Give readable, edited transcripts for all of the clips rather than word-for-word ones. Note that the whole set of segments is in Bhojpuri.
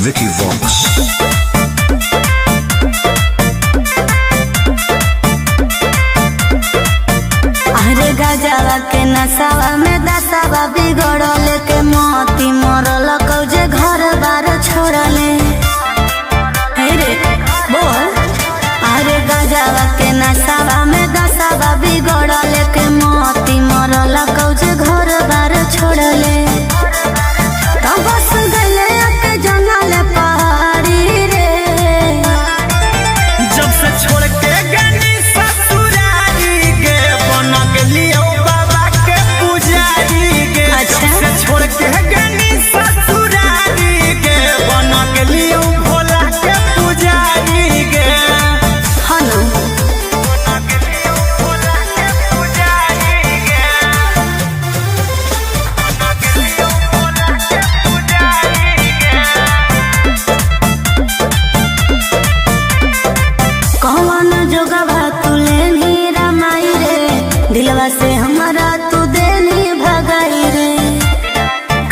Vicky Vox. अरे गजवा के नसावा में दसावा बिगड़ल के मोती मरल कौजे घर बार छोड़ले। रे बोल। अरे गजवा के नसावा में दसावा बिगड़ल के मोती मरल कौजे घर बार छोड़ले। तो बस गले के जंगल पहाड़ी रे। जब से छोड़ के गनी ससुरारी गे बन गेलियो बाबा के पुजारी गे। जब से छोड़ के गनी ससुरारी गे बन गेलियो भोला के पुजारी गे। हनु बन गेलियो भोला के पुजारी गे। बन गेलियो भोला के पुजारी गे। कौन जोगवा तू लेनी रमाई रे। दिलवा से हमारा तू देनी भगाई रे।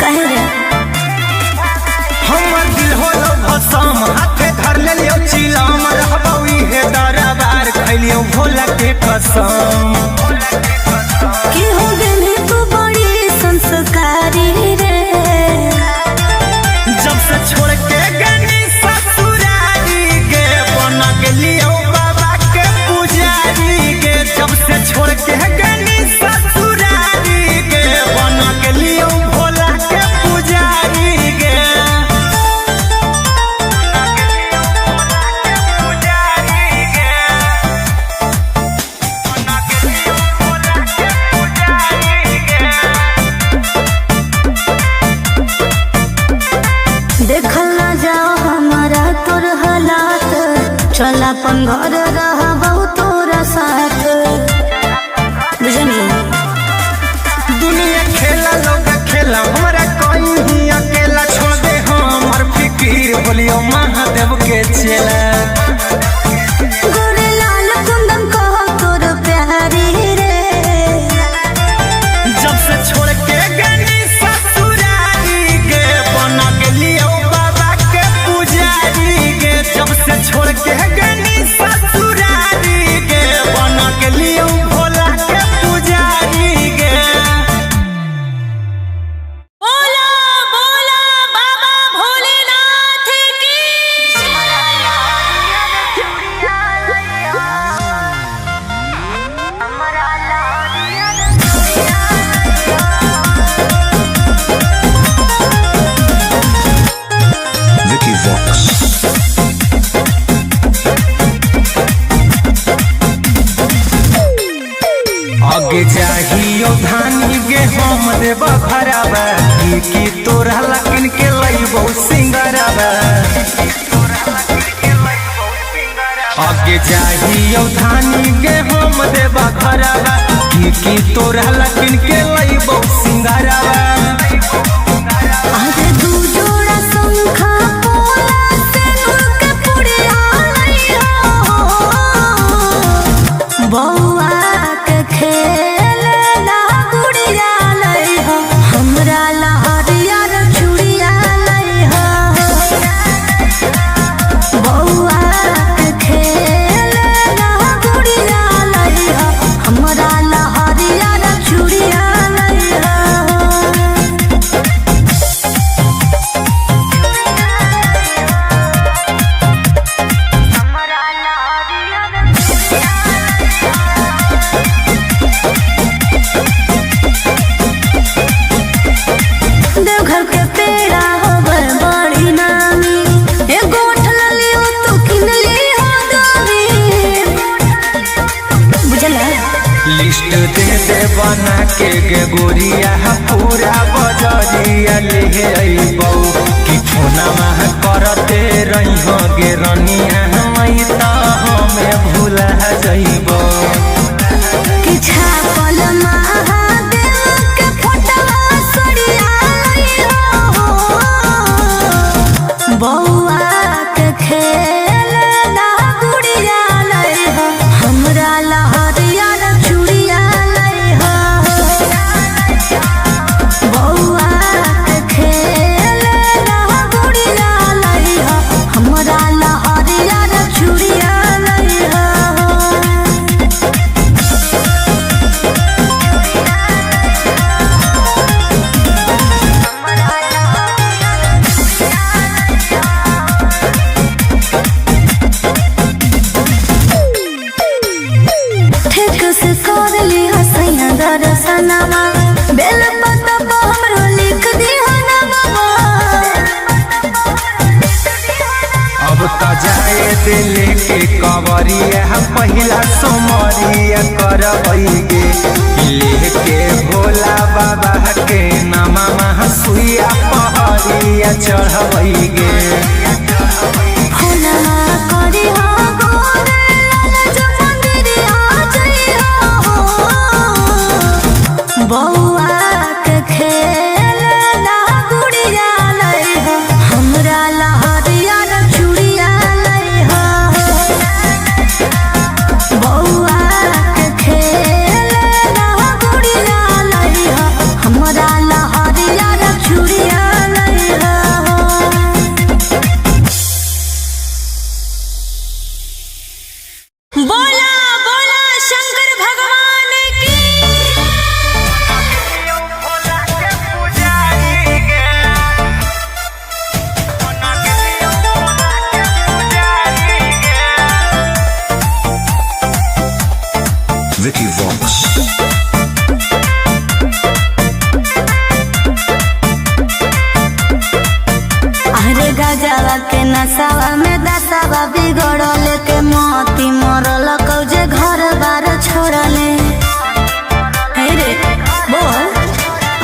कहे रे हमर दिल होलो भसम हाथे धर लेलियो चिलम रहबई हे दरबार खैलियो भोला के कसम। कि हो गेली तू बड़ी संस्कारी रे। जब से छोड़ के गनी ससुरारी गे बन गेलियो बाबा के पुजारी गे। जब से छोड़ के गनी ससुरारी गे बन गेलियो भोला के पुजारी गे। देखल ना जाओ हमारा तोर हालात। चल अपन घर रह तोरा साथ। बुझनी दुनिया खेला लोग खेला हमरा कोई ही अकेला छोड़ दे हमर फिकीर बोलियो महादेव के चेला। गोरे लाल कुंदन कहो तोर प्यारी रे। जब से छोड़ के गनी ससुरारी गे बन गेलियो बाबा के पुजारी गे। जब से छोड़ के गनी ससुरारी गे बन गेलियो भोला के पुजारी गे। बोला बोला बाबा भोलेनाथ की। Vicky Vox. आगे जाहियो धानी गे हम देब खराबा की तोरा लकिन के लइबो सिंगराबा। आगे जाहियो धानी गे हम देब खराबा की तोरा लकिन के लइबो सिंगराबा। अरे दू जोड़ा शंखा पोला सिंदूर के पुड़िया लइहो। बौआ के खेलना गुड़िया लइहो। हमरा लहरिया रे चूड़िया लइहो। बौआ के खेलना गुड़िया लइहो। हमरा लहरिया रे चूड़िया लइहो। त जाए दिल के कवरिया हम पहिला सोमरिया करबैगे लेके भोला बाबा के नामा सुइया पहरिया चढ़बैगे बउआ के खेल ना गुड़िया लई हो हमरा लहरिया न चूड़िया लई हो बउआ के खेल ना गुड़िया लई हो हमरा लहरिया न चूड़िया लई हो। बोला बोला शंकर भगवान की। Vicky Vox. अरे गजवा के नसावा में दसावा बिगड़ल के मोती मरल कौजे घर बार छोड़ले हे रे बोल।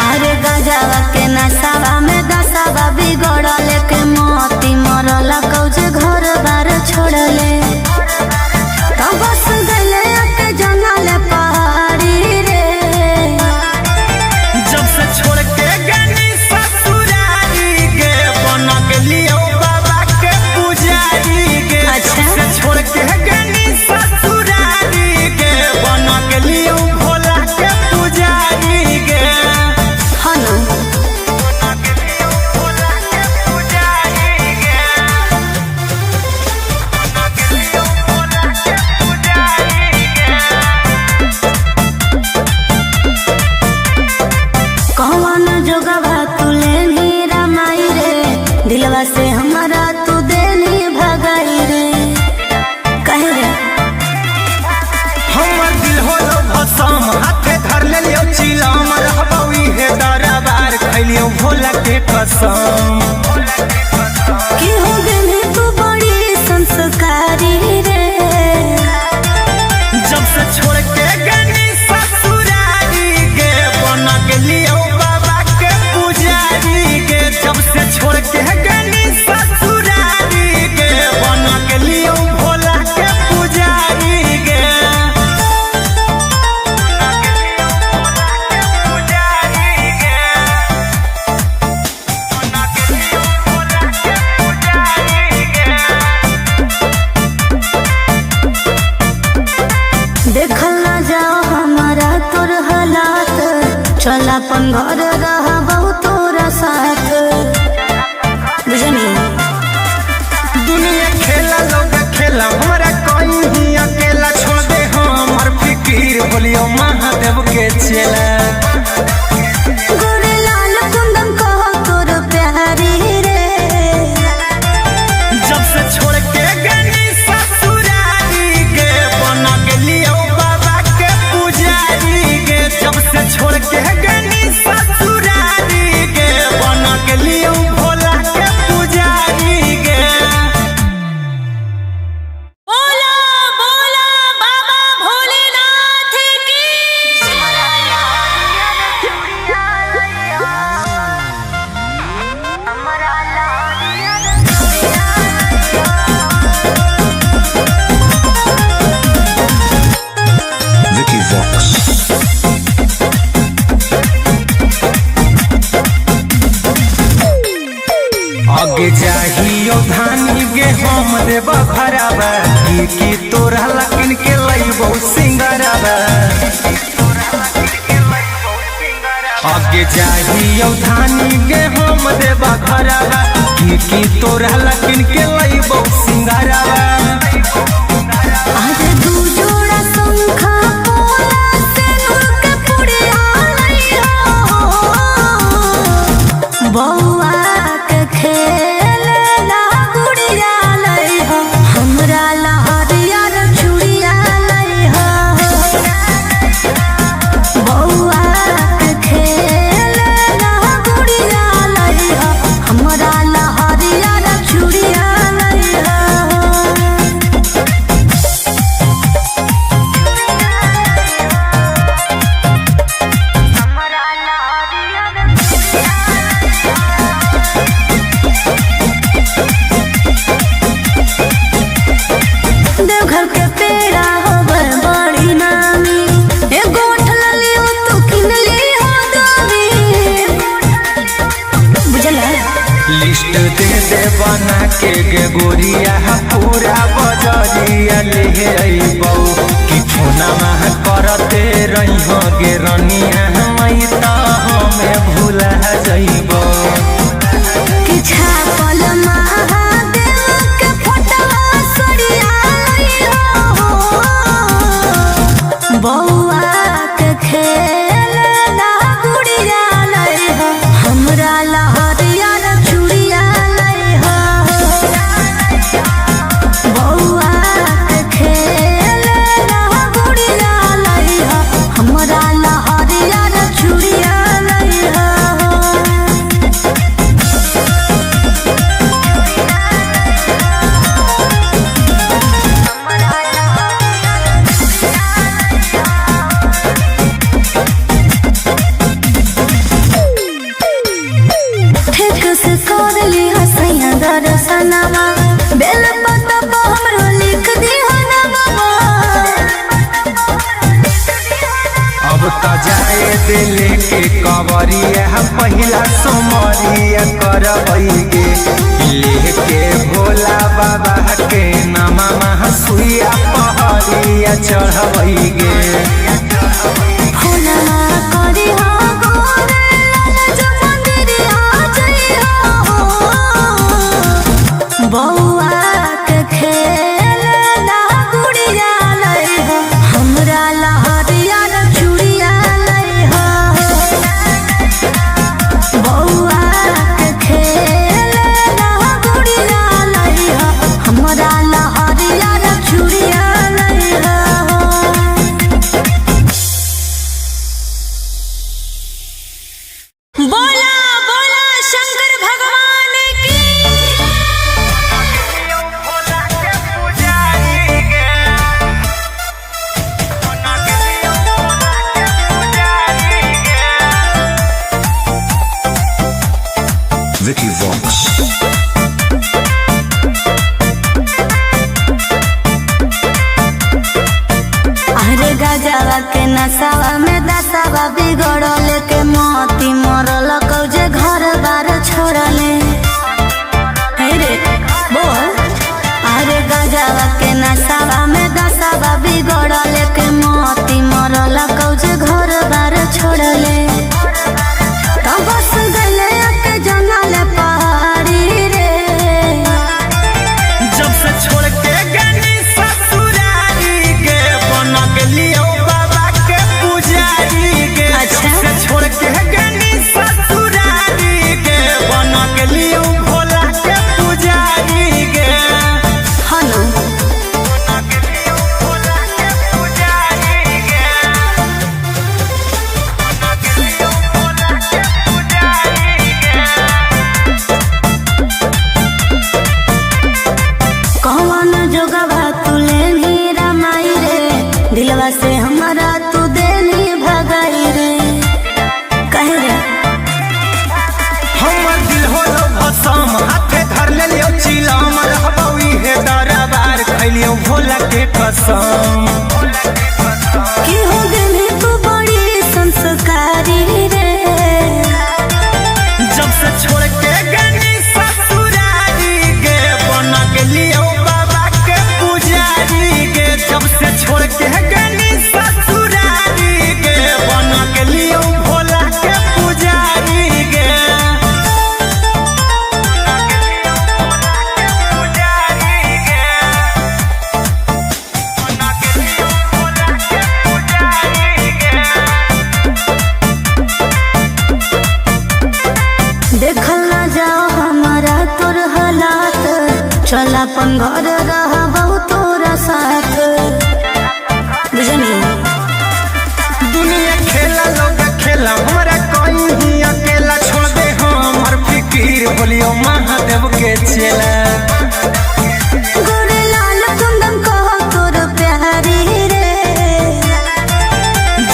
अरे गजवा के नसावा में दसावा बिगड़ल के मोती मरल कौजे घर बार छोड़ले तो बस गले के जंगल पहाड़ी रे जब से छोड़ के गनी ससुरारी गे बन गेलियो बाबा के पुजारी गे अच्छा। जब से छोड़ के गनी ससुरारी गे बन गेलियो भोला के पुजारी गे हनु बन गेलियो भोला के पुजारी गे बन गेलियो भोला के पुजारी गे कौन जोगवा तू लेनी रामाई रे दिलवा से हमारा तू देनी भगाई रे कहे रे हमर दिल होलो भसम हाथे धर लेलियो चिलम रहबई हे दरबार खैलियो भोला के कसम कि हो गई तू बड़ी संस्कारी रे जब से छोड़ के गनी ससुरारी गे बन गेलियो बाबा के पुजारी गे जब से छोड़ के गनी ससुरारी गे बन गेलियो भोला के पुजारी गे देखल ना जाओ हमारा तोर हालात चल अपन घर रह तोरा साथ बुझनी दुनिया खेला लोग खेला हमरा कोई ही अकेला छोड़ दे हमर फिकीर बोलियो महादेव के चेला गोरे लाल कुंदन कहो तोर प्यारी रे जब से छोड़ के गनी ससुरारी गे बन गेलियो बाबा के पुजारी गे जब से छोड़ के गनी ससुरारी गे बन गेलियो भोला के पुजारी गे बोला बोला बाबा भोलेनाथ की। Vicky Vox. आगे जाहियो धानी गे हम देब खराबा की तोरा लकिन के लइबो सिंगराबा आगे जाहियो धानी गे हम देब खराबा की तोरा लकिन के लइबो सिंगराबा आज दू जोड़ा शंखा पोला से नूर के पुड़िया लई हो बउआ के खेल ना गुड़िया लई हो हमरा लहरिया न चूड़िया लई हो बउआ के खेल ना गुड़िया लई हो हमरा लहरिया न चूड़िया लई हो। दे दे बना के गे गोरिया पूरा बजरिया ले अइबौ कि फोना मह करते रही हो गे रनिया मई त हमें भूला जइबौ कि छापल महादेव के फोटवा सड़िया लइहो बौआ के खेल ना गुड़िया लइहो हमरा लहरिया चूड़िया लइहो बौआ के खेल ना गुड़िया लइहो हमरा लहरिया चूड़िया लइहो ठीक से कर ली हसैया दर्शनमा बेल पत्ता हमरो लिख दिहो नमवा अब त जाए दिले के कवरिया पहिला सोमरिया करबै गे लेके भोला बाबा के नामा सुइया पहरिया चढ़बै गे फूला करी हो गोरे लाल जो मंदिरिया जइहो बौआ के खेल ना गुड़िया लइहो हमरा लहरिया चूड़िया लइहो बौआ के खेल ना गुड़िया लइहो हमरा लहरिया चूड़िया लइहो बोला बोला शंकर भगवान की Vicky Vox. अरे गजवा के नसावा में दसावा बिगड़ल के मोती मरल कौजे घर बार छोड़ले हे रे बोल अरे गजवा के नसावा में दसावा बिगड़ल के मोती मरल कौजे घर बार छोड़ले तो बस गले के जंगल पहाड़ी रे जब से छोड़ के गनी ससुरारी के बना के लियो बाबा के पुजारी के अच्छा। जब से छोड़ के गनी ससुरारी के बना के लियो भोला के पुजारी के हनु बना के लियो भोला के पुजारी के बना के लियो भोला के पुजारी के कौन जोगवा तुले नी रमाई रे दिलवा से हमारा तू देनी भगाई रे कहे रे हमर दिल होलो भसम हाथे धर ले लियो चिलम रहबौ इहे दरबार खैलियो भोला के कसम कि हो दिल तू बड़ी संस्कारी रे जब से छोड़ के गनी ससुरारी के बना के लियो बाबा के पुजारी के जब से छोड़ के गनी ससुरारी के बना के लियो भोला के पुजारी के बना के लियो भोला के पुजारी के बना के लियो भोला के पुजारी के देखल ना जाओ हमारा तोर हालात चल अपन घर रहबौ तोरा साथ बुझनी दुनिया खेला लोग खेला हमारा कोई ही अकेला छोड़ दे हमर फिकीर बोलियो महादेव के चेला गोरे लाल कुंदन कह तोर प्यारी रे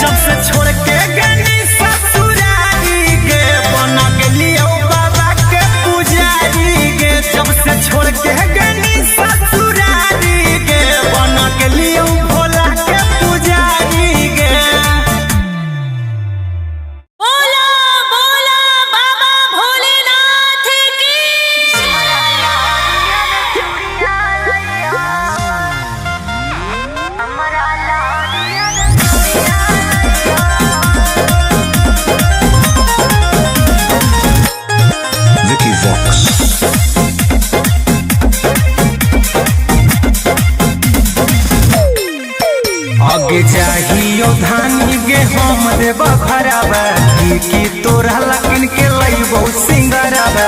जब से छोड़ के गनी ससुरारी के बना के लियो बाबा के पुजारी के जब से छोड़ के गनी ससुरारी के बना के लियो भोला के पुजारी के बोला बोला बाबा भोलेनाथ की देबा घराबा की तोरा लकिन के लइबो सिंगराबा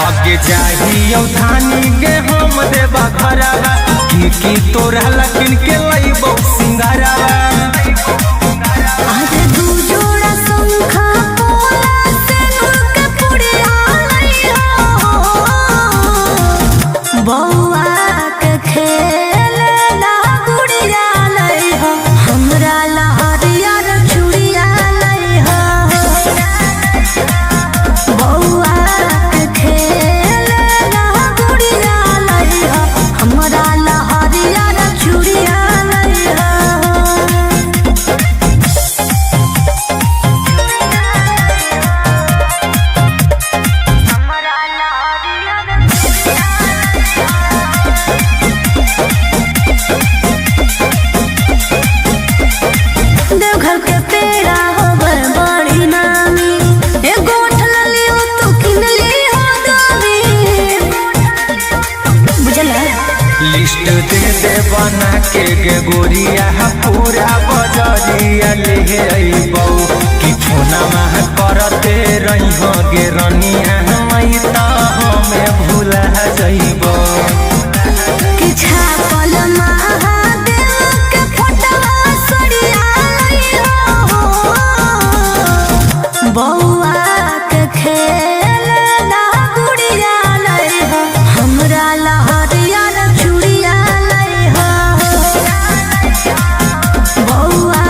आगे जाहियो धानी के हम देबा घराबा की तोरा लकिन के लइबो सिंगराबा आज दू जोड़ा शंखा पोला सेनुर के पुड़िया लइहो बौआ के खेलना गुड़िया लइहो हमरा लहरिया रे चूड़िया लइहो बौआ के खेलना गुड़िया लइहो हमरा लहरिया रे चूड़िया लइहो देवघर के पेड़ा होवे बड़ी नामी एगो ठलली हो तू किनली हो दामी बुझला लिस्ट दे दे बना के गे गोरिया पूरा बजरिया ले अइबौ कि फोना मह करते रही हो गे रनिया मई त हमें भूला जइबौ कि छापल महादेव के फोटवा सड़िया लइहो बौआ के खेलना गुड़िया लइहो हमरा लहरिया रे चूड़िया लइहो बौआ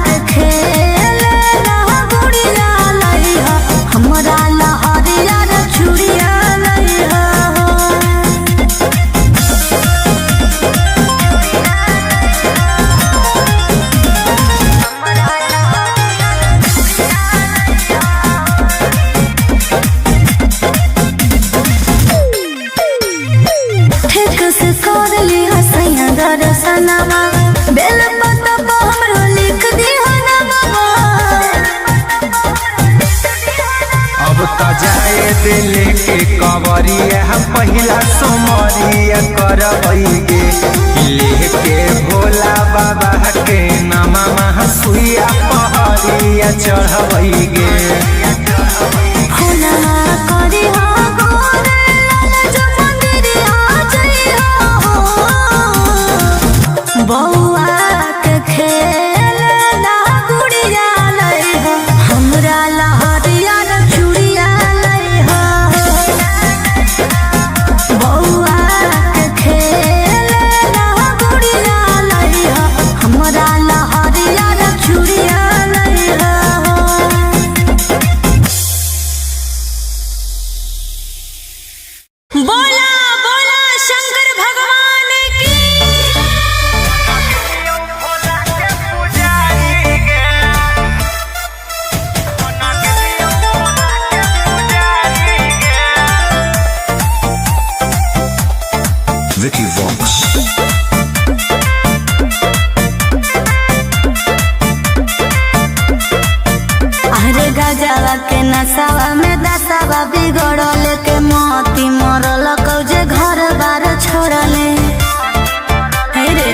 के खेलना गुड़िया लइहो हमरा लहरिया रे चूड़िया लइहो ठीक से कर ली हसैया दर्शनमा बेल पत्ता पर हमरो लिख दी हो ना बाबा अब त जाए दिल के कवरिया पहिला सोमरिया करबैगे लेके भोला बाबा के नामा सुइया पहरिया चढ़बैगे होला करी हो गोरे लाल जो मंदिरिया जइहो बौआ के खेलना गुड़िया लइहो हमरा लहरिया रे चूड़िया लइहो बौआ के खेलना गुड़िया लइहो हमरा लहरिया रे चूड़िया लइहो बोला बोला शंकर भगवान की Vicky Vox. अरे गजवा के नसावा में दसावा बिगड़ल के मोती मरल कौजे घर बार छोड़ले हे रे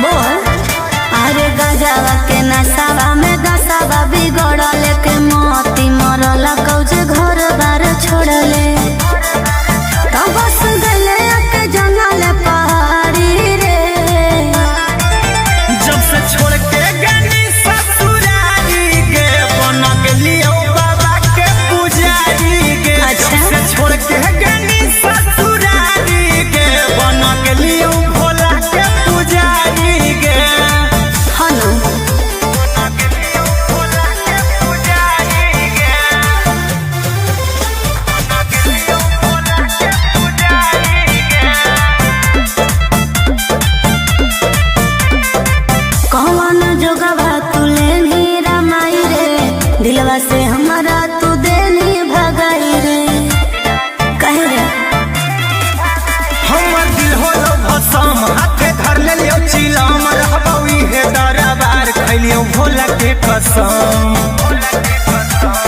बोल अरे गजवा के नसावा में दसावा बिगड़ल के मोती मरल कौजे घर बार छोड़ले तो बस गले के जंगल पहाड़ी रे जब से छोड़ के गनी ससुरारी गे बन गेलियो बाबा के पुजारी गे अच्छा। जब से छोड़ के गनी ससुरारी गे बन गेलियो भोला के पुजारी गे हनु बन गेलियो भोला के पुजारी गे बन गेलियो भोला के पुजारी गे कौन जोगवा तू लेनी रमाई रे दिलवा से हमारा तू देनी भगाई रे कहे रे हमर दिल होलो भसम हाथे धर लेलियो चिलम रहबौ इहे दरबार खैलियो भोला के कसम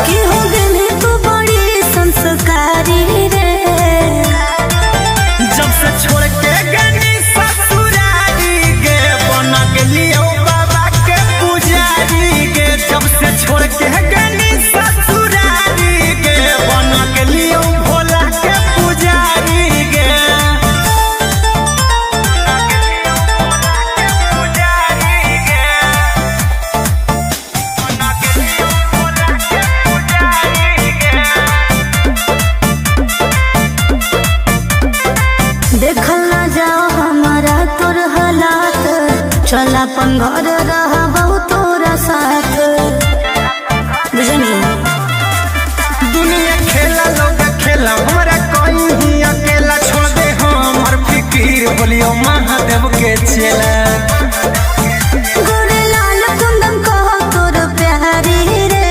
कि हो गनी तू बड़ी संस्कारी रे जब से छोड़ के गनी ससुरारी गे बन गेलियो बाबा अपन घर रहबो तोरा साथ बुझनी। दुनिया खेला लोग खेला हमरा कहीं अकेला छोड़ दे हमर फिकीर बोलियो महादेव के चेला। गोरे लाल कुंदन कहो तोर प्यारी रे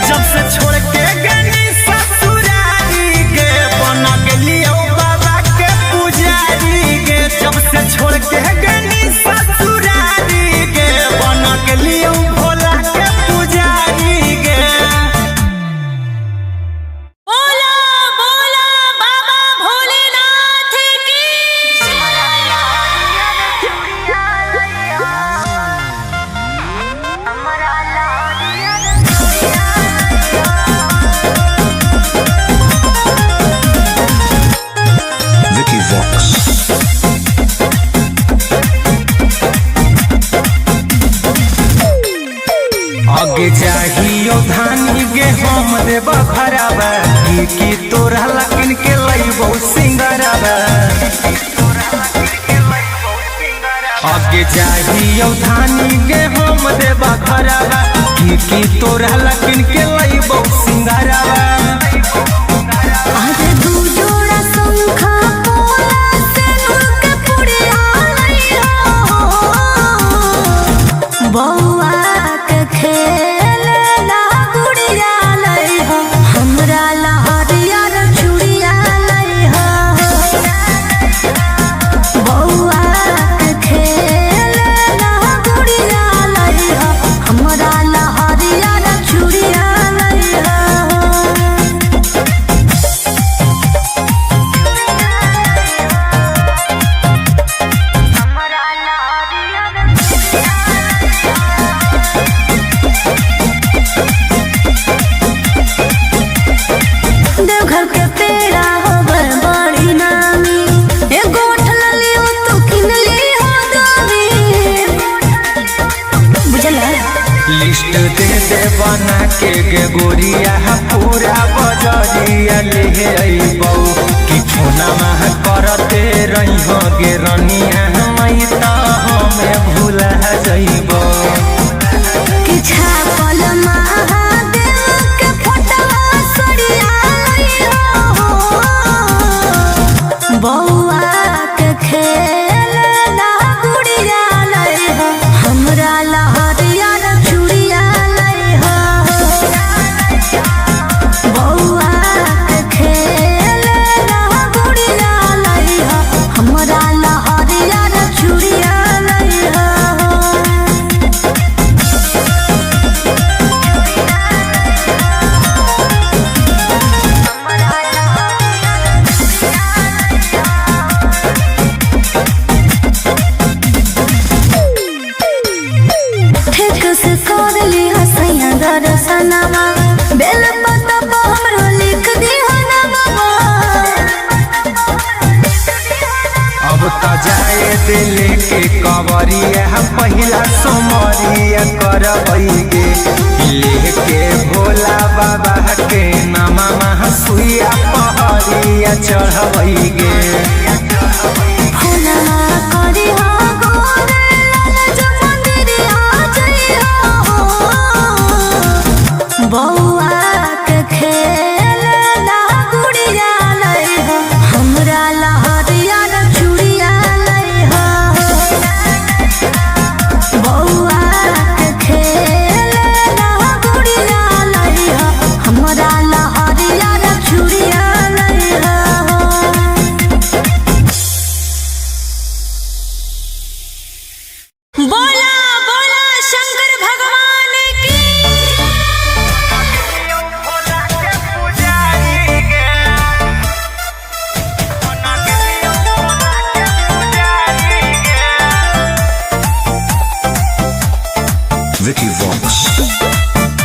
जब से छोड़ के गनी ससुरारी गे बन गेलियो बाबा के पुजारी गे। जब से छोड़ के गनी ससुरारी गे बन गेलियो भोला के पुजारी गे। बोला बोला बाबा भोलेनाथ की Vicky Vox. आगे चाहियो धानी गे हम देबा भराबा की तोरा लकिन के लइबो सिंगराबा। आगे चाहियो धानी गे हम देबा भराबा की तोरा लकिन के लइबो सिंगराबा। आगे दू जोड़ा शंखा पोला से के पुड़िया लइहो बौआ के खेलना गुड़िया लइहो हमरा लहरिया रे चूड़िया लइहो बौआ के खेलना गुड़िया लइहो हमरा लहरिया रे चूड़िया लइहो। देवघर के पेड़ा होबर बड़ी नामी एगो ठललियो तू किनली हो दामी बुझला। लिस्ट दे दे बना के गे गोरिया पूरा बजरिया ले अइबौ कि फोना मह करते रहिहो गे रनिया मई त हमें भूला जइबौ। कि छापल महादेव के फोटवा सड़िया लइहो बौआ के खेलना गुड़िया लइहो हमरा लहरिया रे चूड़िया लइहो बौआ के खेलना गुड़िया लइहो हमरा लहरिया रे चूड़िया लइहो। ठीक से कर ली हसैया दर्शनमा बेल पत्ता पर हमरो लिख दी हनवा अब त जाए दिल के कवरिया पहिला सोमरिया करबै गे लेके भोला बाबा के नामा सुइया पहरिया चढ़बै गे। फुलना करी हो गोरे लाल जो मंदिरिया जइहो बौआ के खेलना गुड़िया लइहो हमरा लहरिया रे चूड़िया लइहो बौआ के खेलना गुड़िया लइहो हमरा लहरिया रे चूड़िया लइहो। बोला बोला शंकर भगवान की Vicky Vox.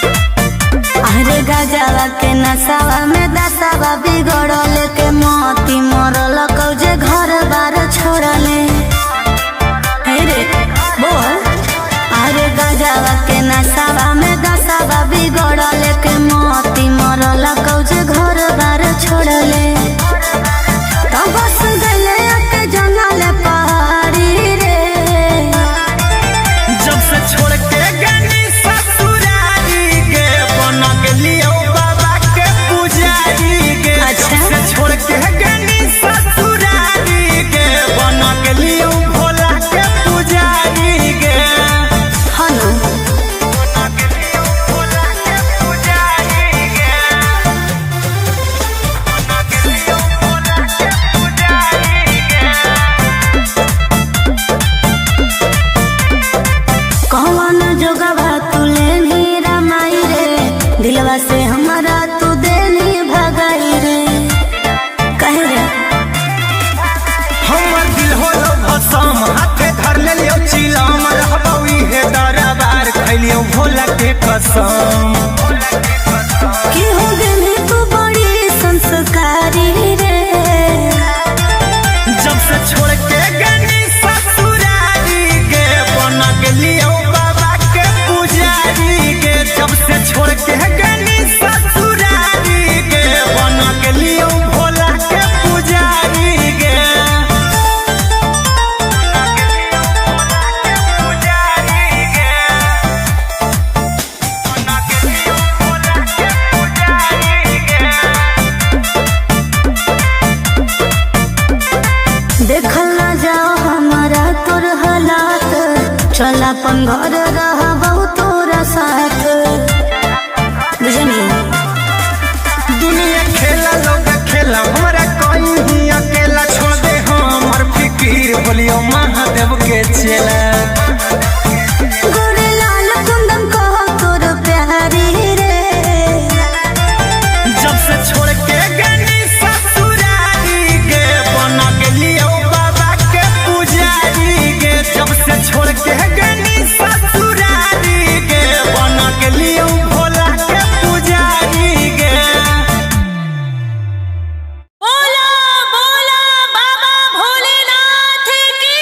अरे गजवा के नसावा में दसावा बिगड़ल के मोती मरल कौजे घर बार छोड़ले हे रे बोल। अरे गजवा के नसावा में दसावा बिगड़ल के मोती मरल कौजे घर बार छोड़ले जोगवा तू लेनी रामाई रे, दिलवा से हमारा तू देनी भगाई रे। कहे रे हमर दिल होलो भसम, हाथे धर ले लियो चिलम, रहबई हे दरबार खैलियो भोला के कसम। कि हो गेली तू बड़ी संस्कारी रे, जब से छोड़ के गनी ससुरारी गे, बन गेलियो बाबा के पुजारी गे। जब से छोड़ के गनी ससुरारी गे, बन गेलियो भोला के पुजारी गे। देखल ना जाओ हमारा तोर हालात, चल अपन घर रहबहु तोरा साथ। बुझनी दुनिया खेला लोग खेला, हमरा कोई ही अकेला छोड़ दे हमर फिकीर, बोलियो महादेव के चेला। गोरे लाल कुंदन कहो तोर प्यारी रे, जब से छोड़ के गनी ससुरारी गे, बन गेलियो बाबा के पुजारी गे। जब से छोड़ के गनी ससुरारी गे, बन गेलियो भोला के पुजारी गे। बोला बोला बाबा भोलेनाथ की।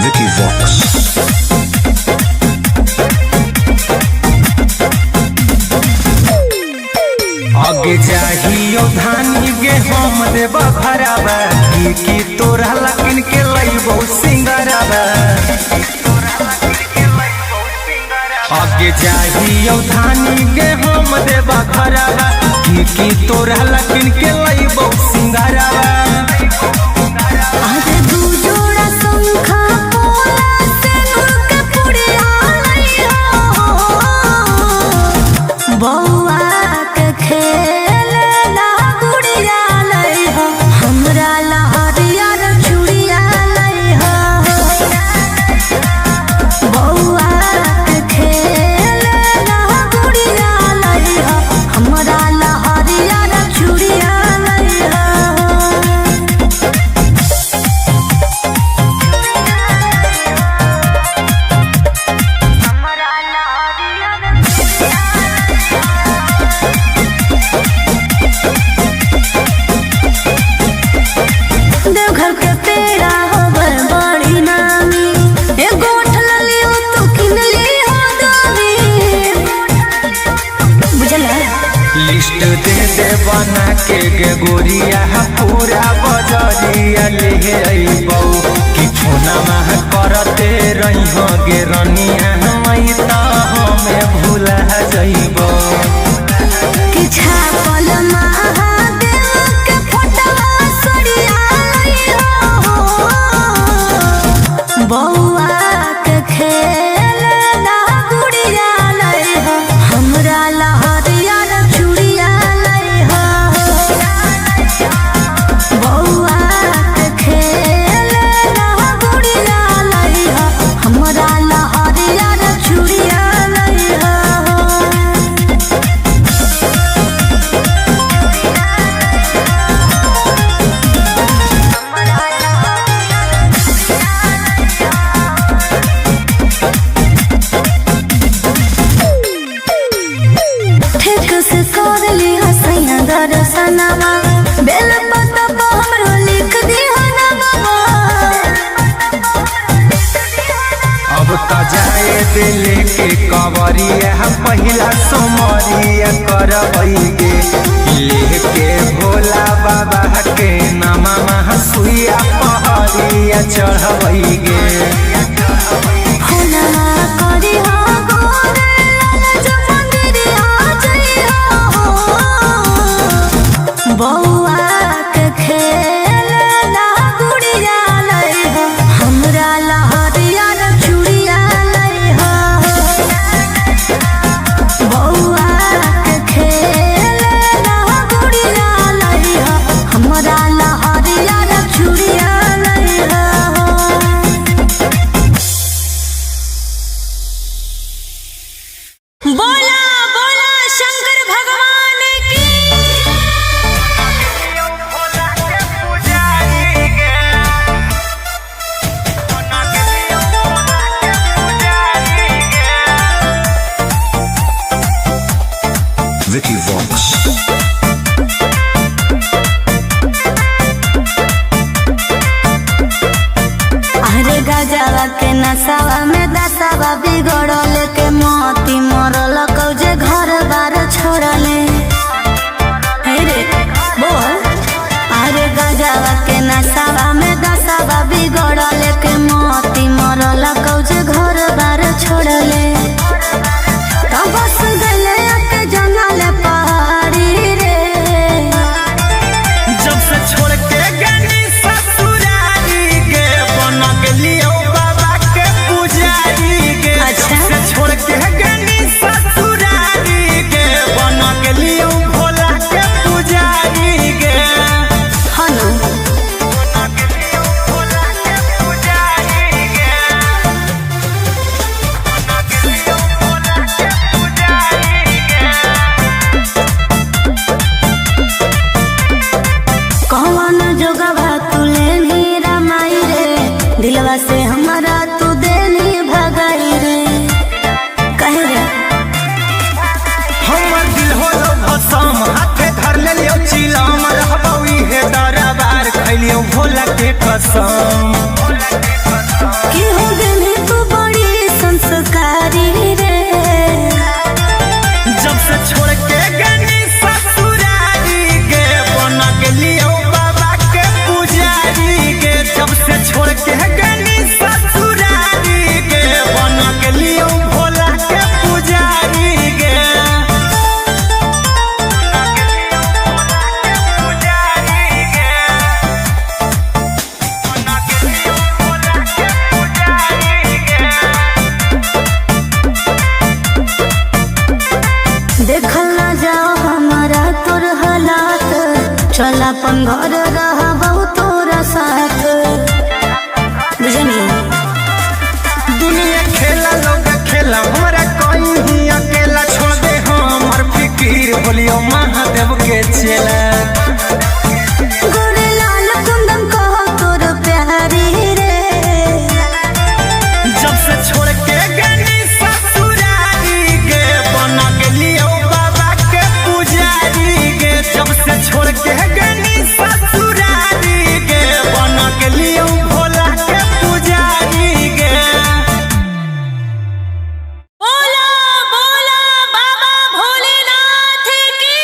Vicky Vox. आगे जाहियो धानी गे हम देव भरावा, की तोरा लकिन के लइबो सिंगरावा। आगे जाहियो धानी गे हम देव भरावा, की तोरा लकिन के लइबो सिंगरावा। आज दू जोड़ा शंखा पोला सिंदूर के पुड़िया लइहो, बौआ के खेलना गुड़िया लइहो, हमरा लहरिया रे चूड़िया लइहो। बौआ के खेलना गुड़िया लइहो, हमरा लहरिया रे चूड़िया लइहो। देवघर के पेड़ा होवे बड़ी नामी, एगो उठल लियो तू किन लियो दामी। बुझला लिस्ट दे दे बना के गे गोरिया, पूरा बजरिया ले अइबौ। कि फोना मह करते रहिहो गे रनिया, मई त हमें भूला जइबो। कि छापल महादेव के फोटवा सड़िया लइहो, बौआ के खेलना गुड़िया लइहो, हमरा लहरिया रे चूड़िया लइहो। बौआ के खेलना गुड़िया लइहो, हमरा लहरिया रे चूड़िया लइहो। ठीक से कर ली हसैया दर्शनमा, बेल पत्ता पर हमरो लिख दिहो नमवा। अब त जाए दिले के कवरिया, पहिला सोमरिया करबई गे। लेके भोला बाबा के नामा सुइया पहरिया चढ़बई गे। फुलवा करिहो गोरे लाल जो मंदिरिया जइहो, बौआ के खेलना गुड़िया लइहो, हमरा लहरिया रे चूड़िया लइहो। Vicky Vox. अरे गजवा के नसावा में दसावा बिगड़ल के मोती मरल कौजे घर बार छोड़ले। हे रे बोल। अरे गजवा के नसावा में दसावा बिगड़ल के मोती मरल कौजे घर बार छोड़ले। तो बस गले के जंगल पहाड़ी रे। जब से छोड़ के गनी ससुरारी गे बन गेलियो बाबा के पुजारी गे। अच्छा। जब से छोड़ के गनी ससुरारी गे बन गेलियो भोला के पुजारी गे। हनु बन गेलियो भोला के पुजारी गे। बन गेलियो भोला के पुजारी गे। कौन जोगवा तुले नीरा माई रे। दिलवा से हमारा तू देनी भगाई रे। कहे रे हमर दिल होलो भसम हाथे धर लेलियो चिलम रहबौ इहे दरबार खैलियो भोला के कसम। कि हो गेली तू बड़ी संस्कारी रे। जब से छोड़ के गनी ससुरारी गे बन गेलियो बाबा के पुजारी गे। जब से छोड़ के गनी ससुरारी गे बन गेलियो भोला के पुजारी गे। देखल ना जाओ हमारा तोर हालात। चल अपन घर रहबौ तोरा साथ। बुझनी दुनिया खेला लोग खेला हमरा कोई ही अकेला छोड़ दे हमर फिकीर बोलियो महादेव के चेला। गोरे लाल कुंदन कहो तोर प्यारी रे। जब से छोड़ के गनी ससुरारी गे बन गेलियो बाबा के पुजारी गे। जब से छोड़ के गनी ससुरारी गे बन गेलियो भोला के पुजारी गे। बोला बोला बाबा भोलेनाथ की।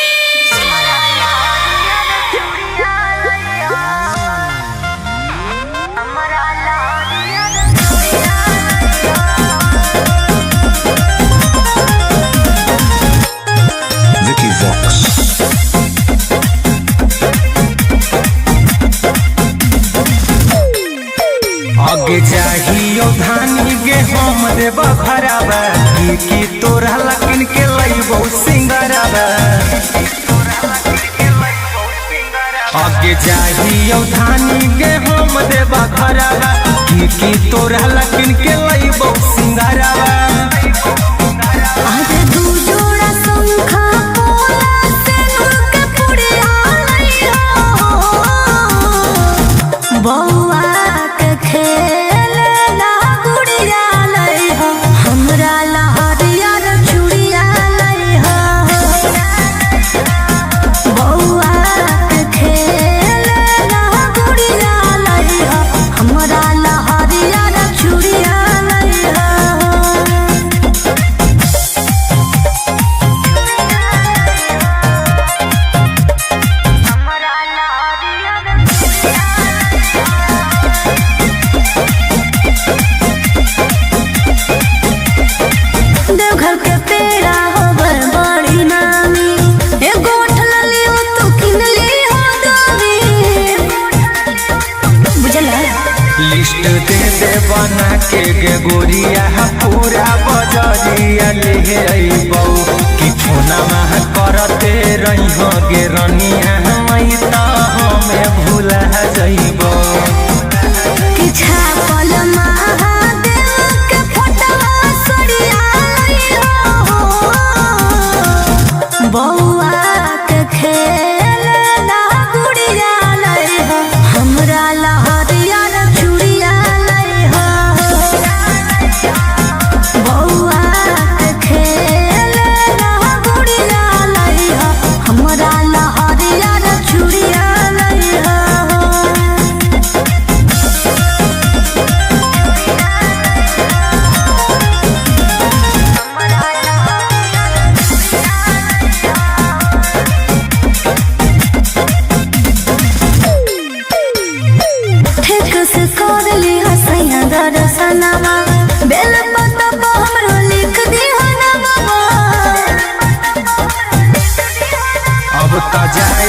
Vicky Vox. आगे जाहियो धानी गे हम देव भरावा की तोरा लकिन के लइबो सिंगरावा। आगे जाहियो धानी गे हम देव भरावा की तोरा लकिन के लइबो सिंगरावा। आज दू जोड़ा शंखा पोला सिंदूर के पुड़िया लइहो। बौआ के खेलना गुड़िया लइहो। हमरा लहरिया रे चूड़िया लइहो। बौआ के खेलना गुड़िया लइहो। हमरा लहरिया रे चूड़िया लइहो। देवघर के पेड़ा होबर बड़ी नामी। एगो उठल लियो तू किन लियो दामी। बुझला लिस्ट दे दे बना के गे गोरिया पूरा बजरिया ले अइबौ कि फोनमा करते रहिहो गे रनिया हमै त हमें भुला जइबौ। कि छापल महादेव के फोटवा सड़िया लइहो। बौआ के खेलना गुड़िया लइहो। हमरा लहरिया रे चूड़िया लइहो। बौआ के खेलना गुड़िया लइहो।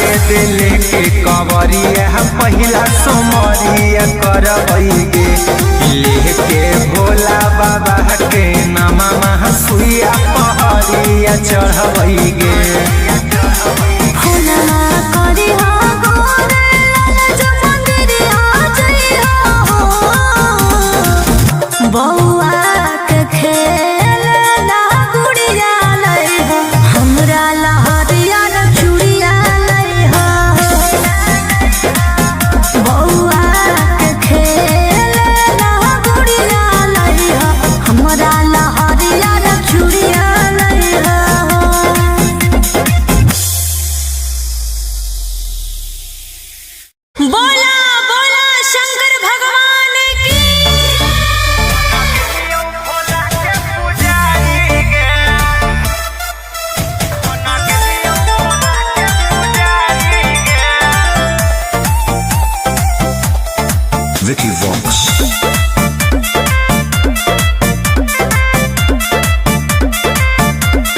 शायद लेके कवरिया पहिला सोमरिया करबैगे लेके भोला बाबा के नामा सुइया पहरिया चढ़बैगे बउआ के खेल ना गुड़िया लई हो हमरा लहरिया न चूड़िया लई हो बउआ के खेल ना गुड़िया लई हो हमरा लहरिया न चूड़िया लई हो। बोला बोला शंकर भगवान की। Vicky Vox.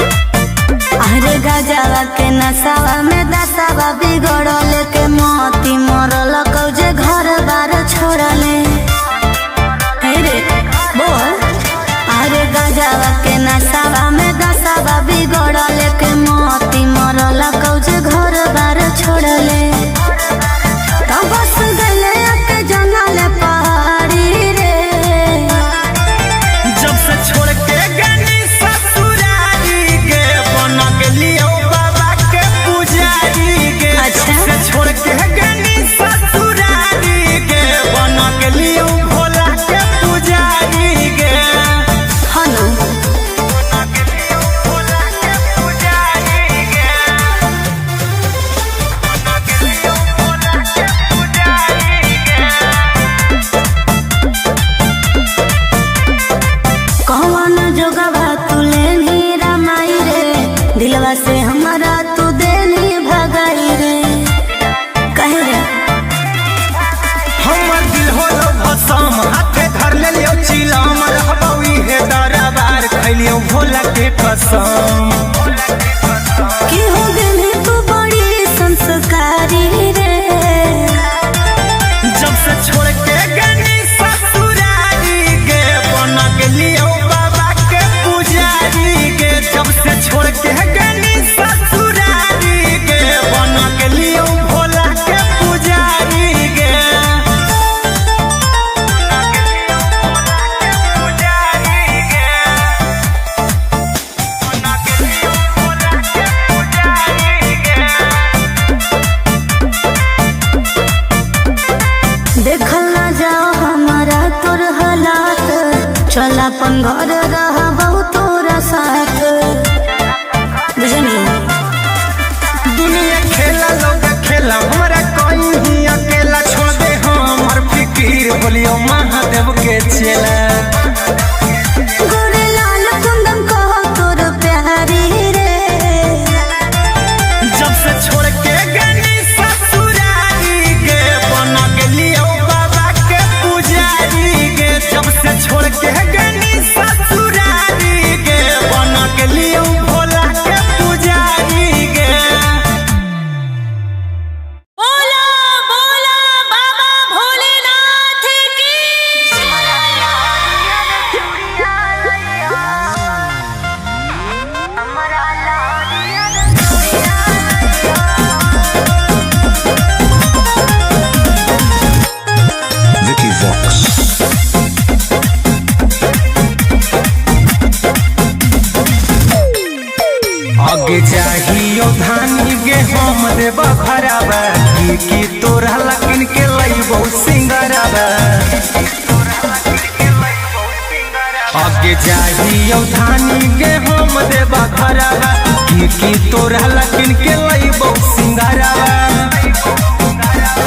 अरे गजवा के नसावा में दसावा बिगड़ल के मोती मरल कौजे घर बार छोड़ले हे रे बोल। अरे गजवा के नसावा में दसावा बिगड़ल के मोती मरल कौजे घर बार छोड़ले तो बस गले के जंगल पहाड़ी रे जब से छोड़ के गनी ससुरारी के बन गेलियो बाबा के पुजारी के अच्छा। जब से छोड़ के गनी ससुरारी के बन गेलियो भोला के पुजारी के हनु बन गेलियो भोला के पुजारी के बन गेलियो भोला के पुजारी के कौन जोगवा तू लेनी रमाई रे दिलवा से हमारा तू देनी भगाई रे कहे रे हमर दिल होलो भसम हाथे धर लेलियो चिलम रहबौ इहे दरबार खैलियो भोला के कसम कि हो गेली तू बड़ी संस्कारी रे जब से छोड़ के गनी ससुरारी के बन गेलियो बाबा के पुजारी के जब से छोड़ के गनी ससुरारी के बन गेलियो भोला के पुजारी के देखल ना जाओ हमारा तोर हालात चल अपन घर रहबौ तोरा साथ बुझनी दुनिया खेला लोग खेला हमरा कोई ही अकेला छोड़ दे हमर फिकीर बोलियो महादेव के चेला गोरे लाल कुंदन कहो तोर प्यारी रे जब से छोड़ के गनी ससुरारी के बन गेलियो बाबा के पुजारी के जब से छोड़ के गनी ससुरारी के बन गेलियो भोला के पुजारी के बोला बोला बाबा भोलेनाथ की। Vicky Vox. आगे चाहियो धानी गे हम देव भरावा की तोरा लकिन के लइबो सिंगरावा आगे चाहियो धानी गे हम देव भरावा की तोरा लकिन के लइबो सिंगरावा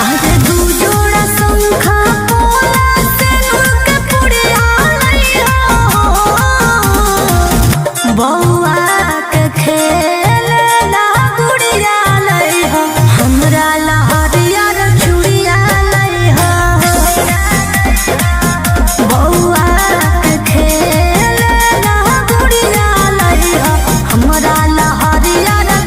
आज दू जोड़ा शंखा पोला से नूर के पुड़िया लई हो बउआ के खेल ना गुड़िया लई हो हमरा लहरिया न चूड़िया लई हो बउआ के खेल ना गुड़िया लई हो हमरा लहरिया न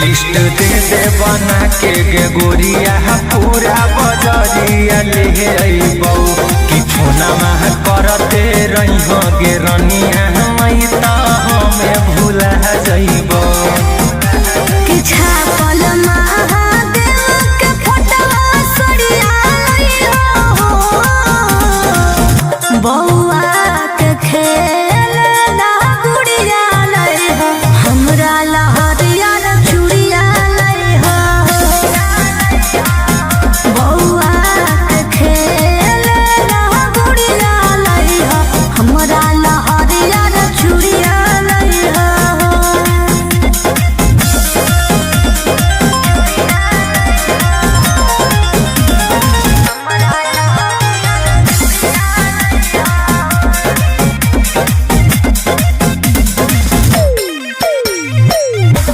लिस्ट दे दे बना के गे गोरिया पूरा बजरिया ले अइबौ कि फोनमा करते रही हो गे रनिया मई त हमें भूला जइबौ कि छापल महादेव के फोटवा सड़िया लइहो बौआ के खेल ना गुड़िया लइहो हमरा लहरिया चूड़िया लइहो बौआ के खेल ना गुड़िया लइहो हमरा लहरिया चूड़िया लइहो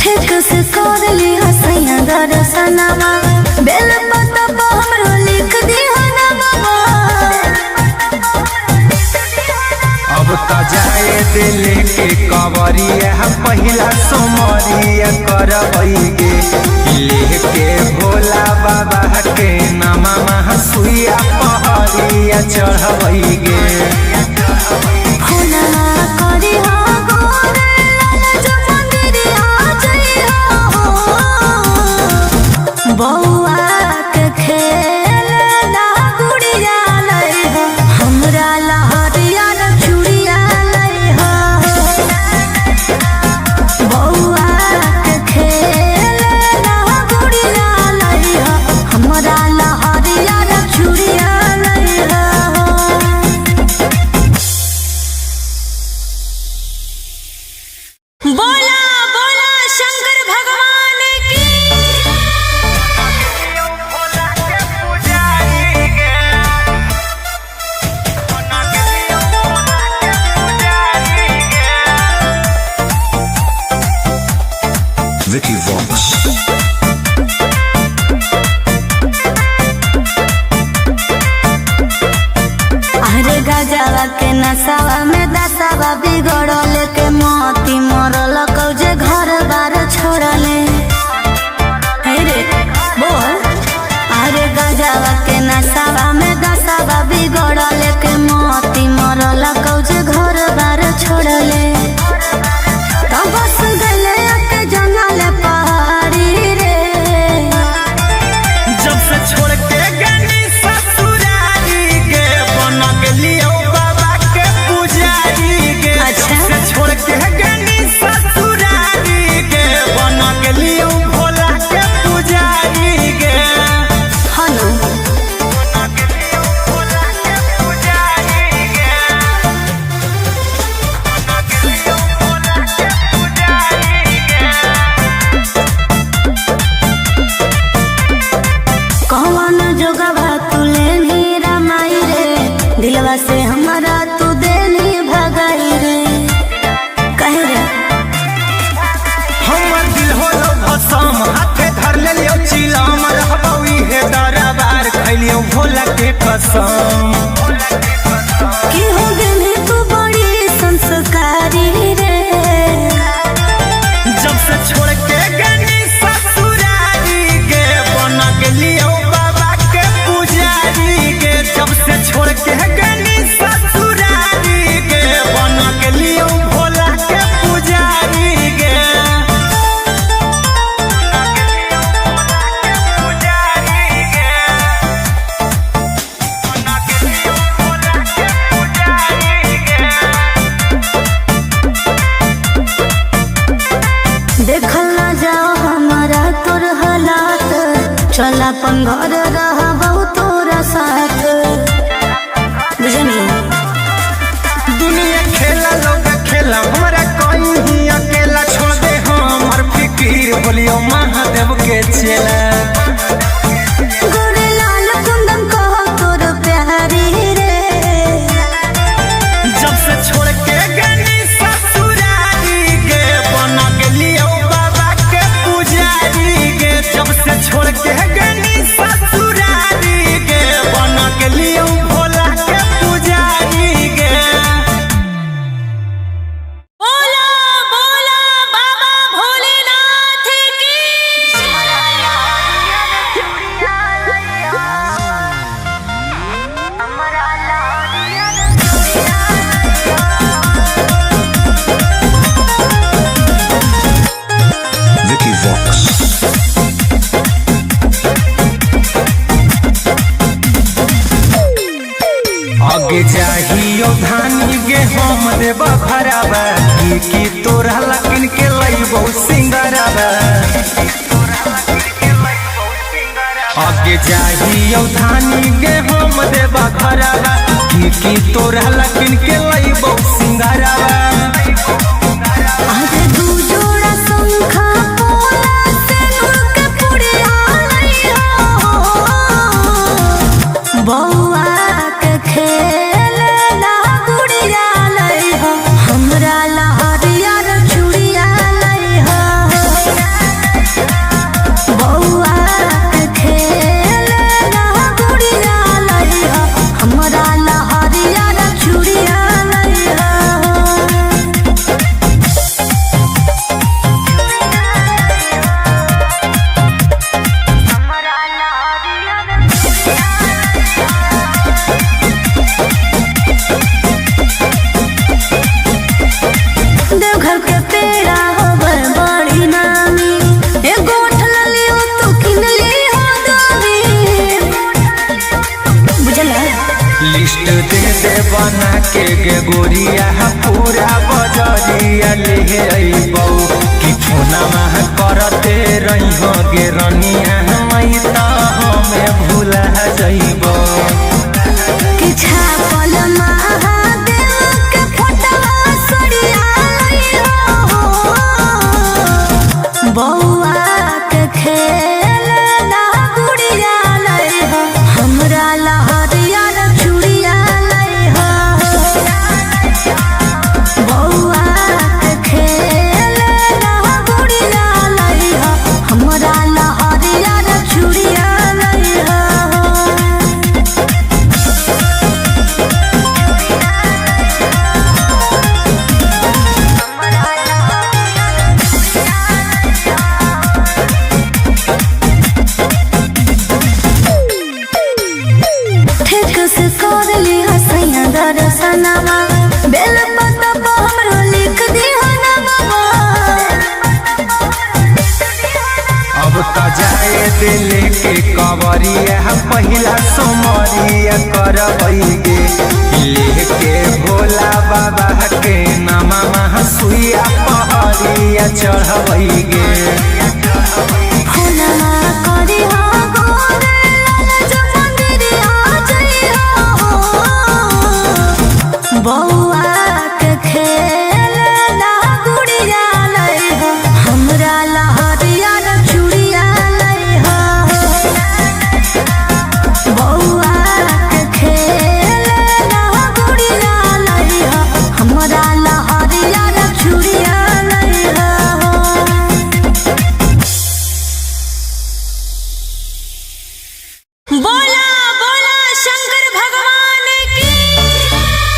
ठीक से कर ली हसैया दर्शनमा बेल पतबा हमरो लिख दिहा नमवा अब त जाए दिले के कवरिया पहिला सोमरिया करबैगे लेके भोला बाबा के नामा सुइया पहरिया चढ़बैगे फुला करी हो गोरे लाल जो मंदिरिया जइहो बौआ के खेल ना गुड़िया लइहो हमरा लहरिया चूड़िया लइहो बौआ के खेल ना गुड़िया लइहो हमरा लहरिया चूड़िया लइहो बोला बोला शंकर भगवान की Vicky Vox. अरे गजवा के नसावा में दसावा बिगड़ल के मोती मरल कौजे घर बार छोड़ले हे रे बोल अरे गजवा के नसावा में दसावा बिगड़ल के मोती मरल कौजे घर बार छोड़ले तब बस गले के जंगल पहाड़ी रे जब से छोड़ के गनी ससुरारी के बन गेलियो बाबा के पुजारी के अच्छा। जब से छोड़ के गनी ससुरारी के बन गेलियो भोला के पुजारी के हनु बन गेलियो भोला के पुजारी के बन गेलियो भोला के पुजारी के कौन जोगवा तुले नी रमाई रे दिलवा से हमारा तू देनी भगाई रे कहे रे हमर दिल होलो भसम हाथे धर लेलियो चिलम रहबौ इहे दरबार खैलियो भोला के कसम की हो गेली तू बड़ी संस्कारी रे जब से छोड़ के गनी ससुरारी के बन गेलियो बाबा के पुजारी के जब से छोड़ के गनी ससुरारी के बन गेलियो भोला के पुजारी के पुजारी के देखल ना जाओ हमारा तोर हालात चल अपन घर रहबौ तोरा साथ बुझनी दुनिया खेला लोग खेला हमारा कोई ही अकेला छोड़ दे हमर फिकीर बोलियो महादेव के चेला गोरे लाल कुंदन कहो तोर प्यारी रे जब से छोड़ के गनी ससुरारी के बन गेलियो बाबा के पुजारी के जब से छोड़ के गनी ससुरारी के बन गेलियो भोला के पुजारी के बोला बोला बाबा भोलेनाथ की आगे जाहियो धानी गे हम देब भराबा की तोरा लकिन के लइबो सिंगराबा आगे जाहियो धानी गे हम देब भराबा की तोरा लकिन के लइबो सिंगराबा बउआ के खेलना गुड़िया लई हो हमरा लहरियर चूड़िया लई हो बउआ के खेलना गुड़िया लई हो हमरा लहरियर चूड़िया लई देवघर के पेड़ा होवे बड़ी नामी एगो उठलली हो तू किनली हो दोगी बुझला लिस्ट दे दे बना के गे गोरिया पूरा बजरिया ले अइबौ कि फोनमा करते रही हो गे रनिया मई त हमें भूला जइबौ कि छापल महादेव के फोटवा सड़िया लई हो बउआ के खेलना गुड़िया लई हो हमरा लहरियर चूड़िया लई हो बउआ के खेलना गुड़िया लई हो हमरा लहरियर चूड़िया लई हो ठीक से कर ली हसैया दर्शनमा बेल पत्ता पर हमरो लिख दी हनवा अब त जाए दिल के कवरिया पहिला सोमरिया करबै गे लेके भोला बाबा के नामा सुइया पहरिया चढ़बै गे हनमा करी हो गोरे लाल जो मंदिरिया जइहो बउआ के खेलना गुड़िया लई हो हमरा लहरियर चूड़िया लई हो बउआ के खेलना गुड़िया लई हो हमरा लहरियर चूड़िया लई हो बोला बोला शंकर भगवान की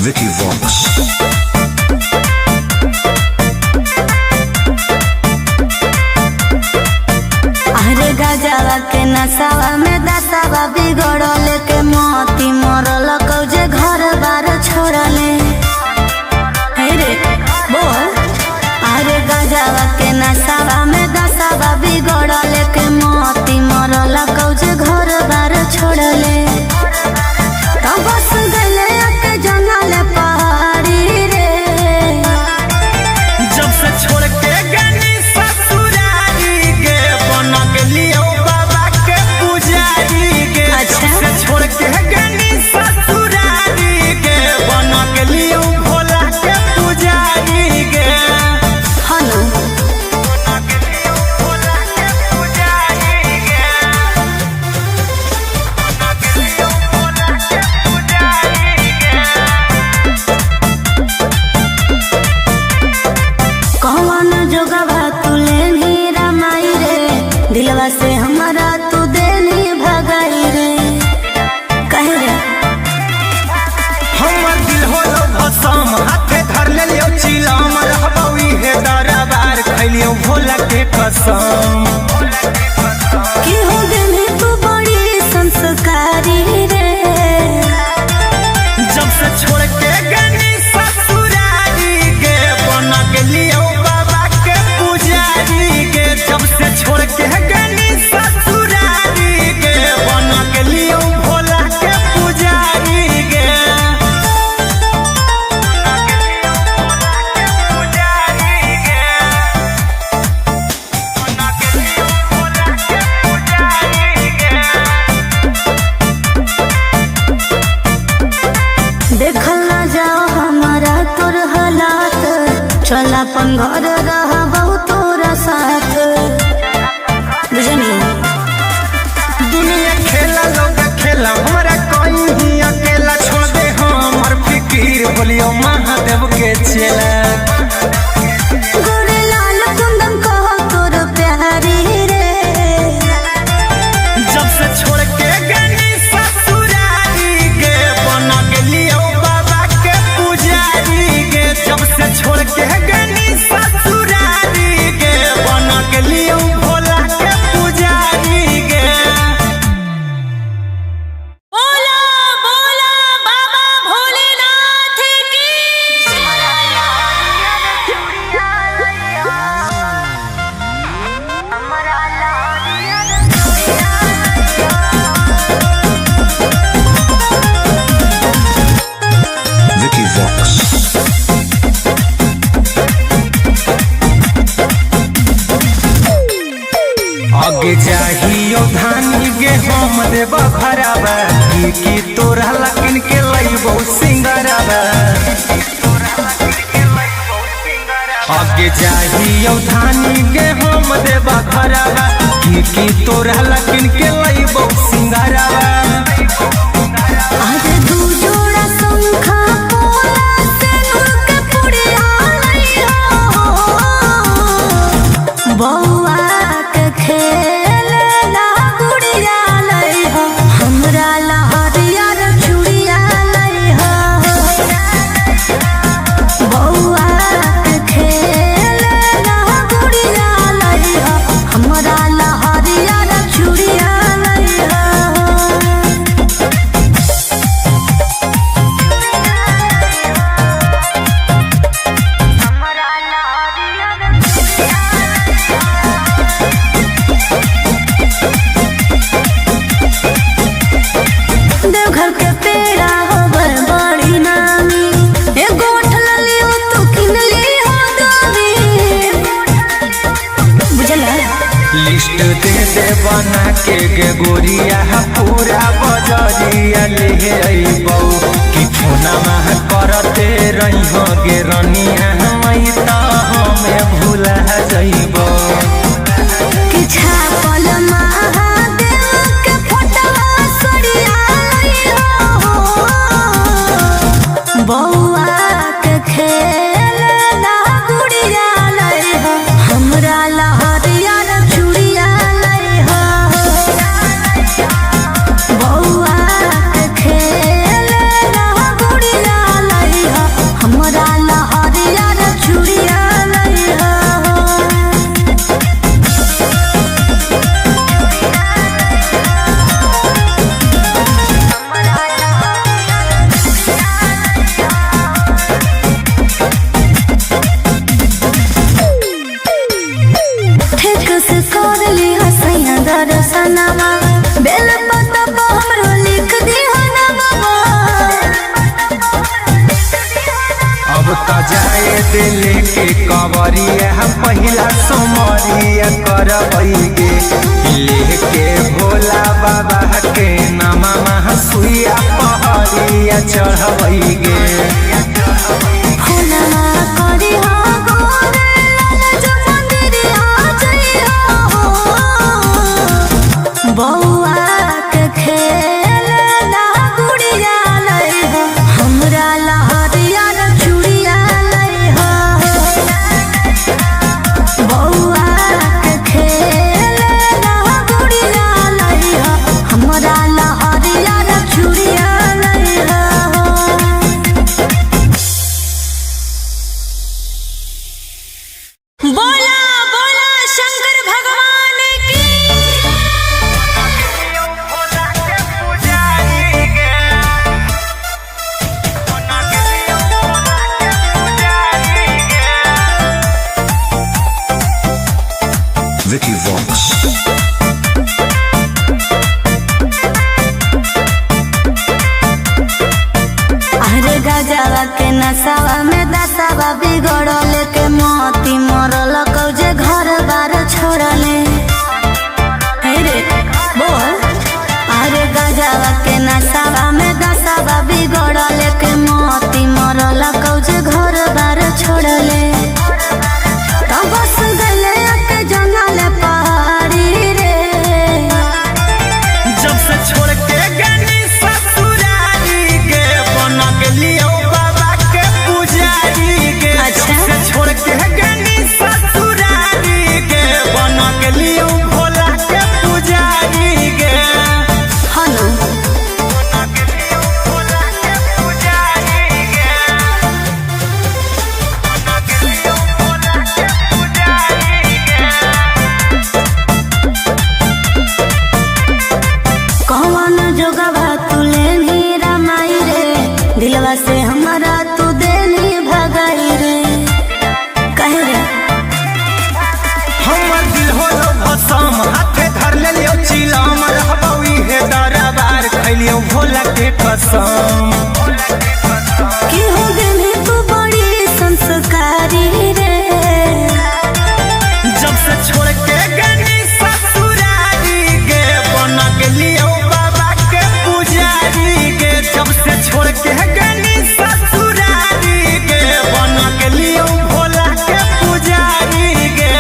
Vicky Vox. अरे गजवा के नसावा में दसावा बिगड़ल के मोती मरल कौजे घर बार छोड़ले हे रे बोल अरे गजवा के नसावा में दसावा बिगड़ल के मोती मरल कौजे घर बार छोड़ले तब बस गले के जंगल पहाड़ी रे जब से छोड़ के गनी ससुरारी गे बन गेलियो बाबा के पुजारी गे अच्छा। जब से छोड़ के गनी ससुरारी गे बन गेलियो भोला के पुजारी गे हनु बन गेलियो भोला के पुजारी गे बन गेलियो भोला के पुजारी गे कौन जोगवा तुले नीरा माई रे दिलवा से हमारा तू देनी भगाई रे कहे रे हमर दिल होलो भसम हाथे धर लेलियो चिलम रहबौ इहे दरबार खैलियो भोला के कसम कि हो देनी तू बड़ी संस्कारी रे जब से छोड़ के गनी ससुरारी चल अपन घर रहबो तोरा साथ बुझनी। दुनिया खेला लोग खेला हमरा कोई ही अकेला छोड़ दे हमर फिकीर बोलियो महादेव के चेला। गोरे लाल कुंदन कहो तोर प्यारी रे जब से छोड़ के गनी ससुरारी गे बन गेलियो बाबा के पुजारी गे। जब से छोड़ के गनी ससुरारी गे बन गेलियो भोला के पुजारी गे। बोला बोला बाबा भोलेनाथ की Vicky Vox. आगे जाहियो धानी गे हम देबा खराबा की तोरा लकिन के लइबो सिंगराबा। आगे जाहियो धानी गे हम देबा खराबा की तोरा लकिन के लइबो सिंगराबा। आज दू जोड़ा शंखा पोला सिंदूर के पुड़िया लइहो बौआ के खेलना गुड़िया लइहो हमरा लहरिया रे चूड़िया लइहो बौआ के खेलना गुड़िया लइहो हमरा लहरिया रे चूड़िया लइहो। देवघर के पेड़ा होबर बड़ी नामी एगो ठललियो तू किनली हो दामी बुझला। लिस्ट दे दे बना के गे गोरिया पूरा बजरिया ले अइबौ कि फोनमा करते रहिहो गे रनिया मई त हमें भूला जइबौ। कि छापल महादेव के फोटवा सरिया लइहो बौआ के खेलना गुड़िया लइहो हमरा लहरिया रे चूड़िया लइहो बौआ के खेलना गुड़िया लइहो हमरा लहरिया रे चूड़िया लइहो। ठीक से कर ली हसैया दर्शनमा बेल पत्ता पर हमरो लिख दी हो ना बाबा। अब त जाए दिल के कवरिया पहिला सोमरिया करबै गे लेके भोला बाबा के नामा सुइया पहरिया चढ़बै गे। फूलना करी हो गोरे लाल जो मंदिरिया जइहो बौआ के खेलना गुड़िया लइहो हमरा लहरिया रे चूड़िया लइहो बौआ के खेलना गुड़िया लइहो हमरा लहरिया रे चूड़िया लइहो। मन जोगवा तू लेनी रामाई रे, दिलवा से हमारा तू देनी भगाई रे। कहे रे हमर दिल होलो भसम, हाथे धर ले लियो चिलम, रहबई हे दरबार खैलियो भोला के कसम। कि हो गेली तू बड़ी संस्कारी रे, जब से छोड़ के गनी ससुरारी गे, बन गेलियो बाबा के पुजारी गे। जब से छोड़ के गनी ससुरारी गे, बन गेलियो भोला के पुजारी गे।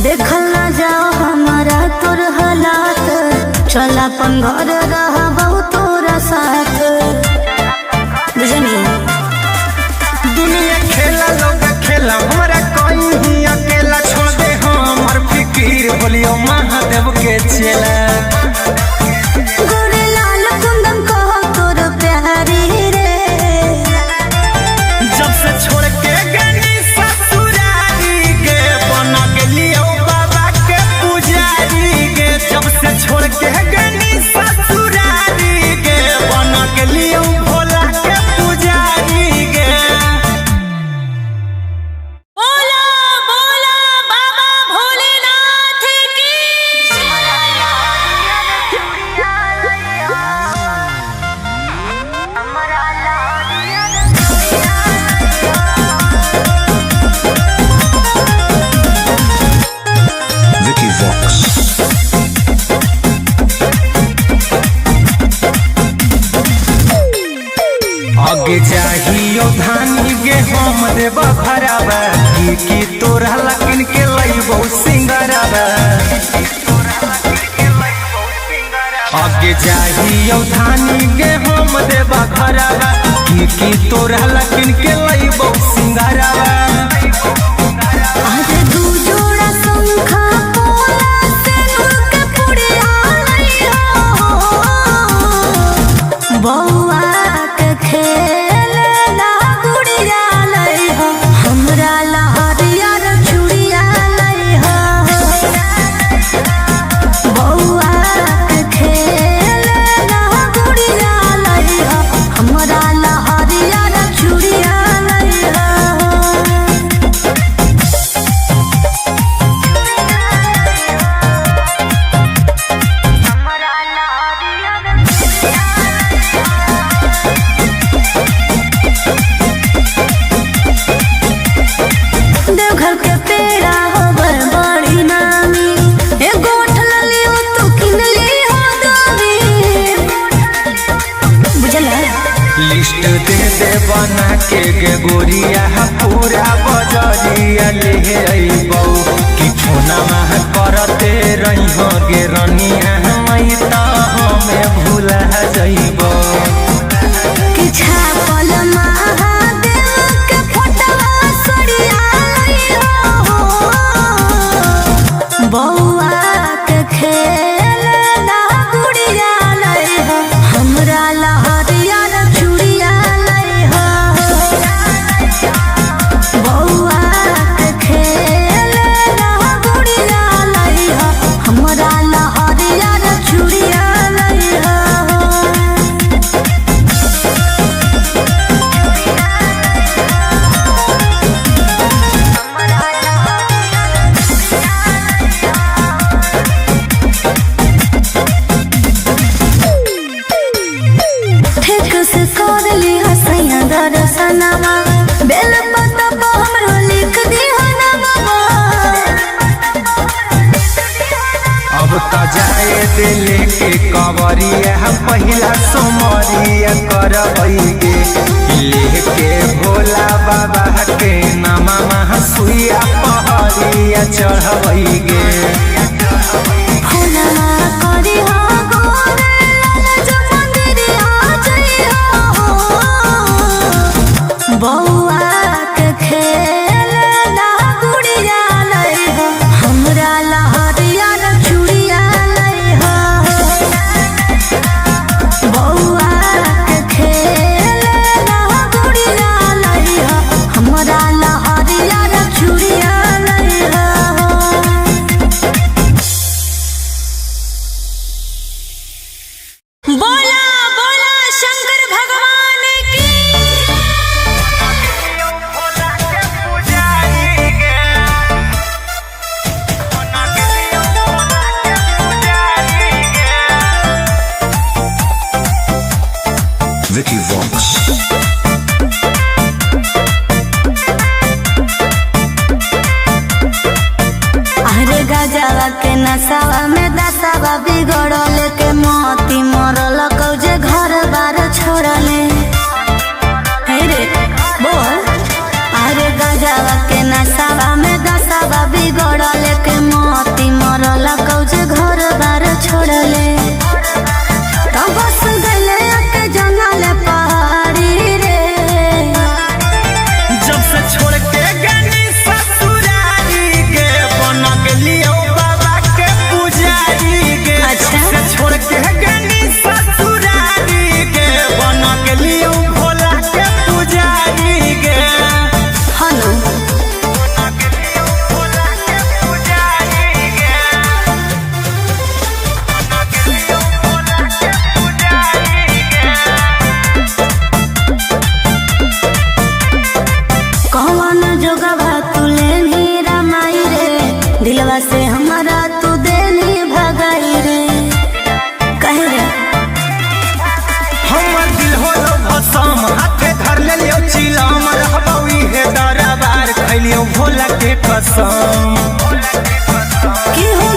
देखल ना जाओ हमारा तोर हालात, चल अपन घर रहबो तोरा साथ। बुझनी दुनिया खेला लोग खेला, हमरा कोई ही अकेला छोड़ दे हमर फिकीर, बोलियो महादेव के चेला। गोरे लाल कुंदन कहो तोर प्यारी रे, जब से छोड़ के गनी ससुरारी गे, बन गेलियो बाबा के पुजारी गे। जब से छोड़ के गनी ससुरारी गे, बन गेलियो भोला के पुजारी गे। बोला बोला बाबा भोलेनाथ की Vicky Vox. आगे जाहियो धानी गे हम देव भरावा, की तोरा लकिन के लइबो सिंगरावा। आगे जाहियो धानी गे हम देव भरावा, की तोरा लकिन के लइबो सिंगरावा। आज दू जोड़ा शंखा पोला सिंदूर के पुड़िया लइहो, बौआ के खेलना गुड़िया लइहो, हमरा लहरियर चूड़िया लइहो। बौआ के खेलना गुड़िया लइहो, हमरा लहरियर चूड़िया लइहो। देवघर के पेड़ा होबर बड़ी नामी, एगो उठल लियो तू किन लियो दामी। बुझला लिस्ट दे दे बना के गे गोरिया, पूरा बजरिया ले अइबौ, कि फोना मह करते रहिहो गे रनिया, मई त हमें भूला जइबौ। कि छापल महादेव के फोटवा सड़िया लइहो, बौआ के खेलना गुड़िया लइहो, हमरा लहरियर चूड़िया लइहो। बौआ के खेलना गुड़िया लइहो, हमरा लहरियर चूड़िया लइहो। ठीक से कर ली हसैया दर्शनमा, बेल पत्ता पर हमरो लिख दिहा नामा। अब त जाए दे लेके कवरिया, पहिला सोमरिया करबै गे, लेके भोला बाबा के नामा महा सुइया पहरिया चढ़बै गे। फुलवा करिहा गोरे लाल जो मंदिरिया जइहो, बौआ के खेलना गुड़िया लइहो, हमरा लहरियर चूड़िया लइहो। Vicky Vox. अरे गजवा के नसावा में दसावा बिगड़ल के मोती मरल कौजे घर बार छोड़ले। हे रे बोल। अरे गजवा के नसावा में दसावा बिगड़ल के मोती मरल कौजे घर बार छोड़ले। तो बस गले के जंगल पहाड़ी रे। जब से छोड़ के गनी ससुरारी के बन गेलियो बाबा के पुजारी के। अच्छा। जब से छोड़ के गनी ससुरारी के बन गेलियो भोला के पुजारी के। हनु बन गेलियो भोला के पुजारी के। बन गेलियो भोला के पुजारी के। कौन जोगवा तुले नीरा माई रे। दिलवा से हमारा तू देनी भगाई रे। कहे रे हमर दिल होलो भसम हाथे धर लेलियो चिलम रहबौ इहे दरबार खैलियो भोला के कसम। कि हो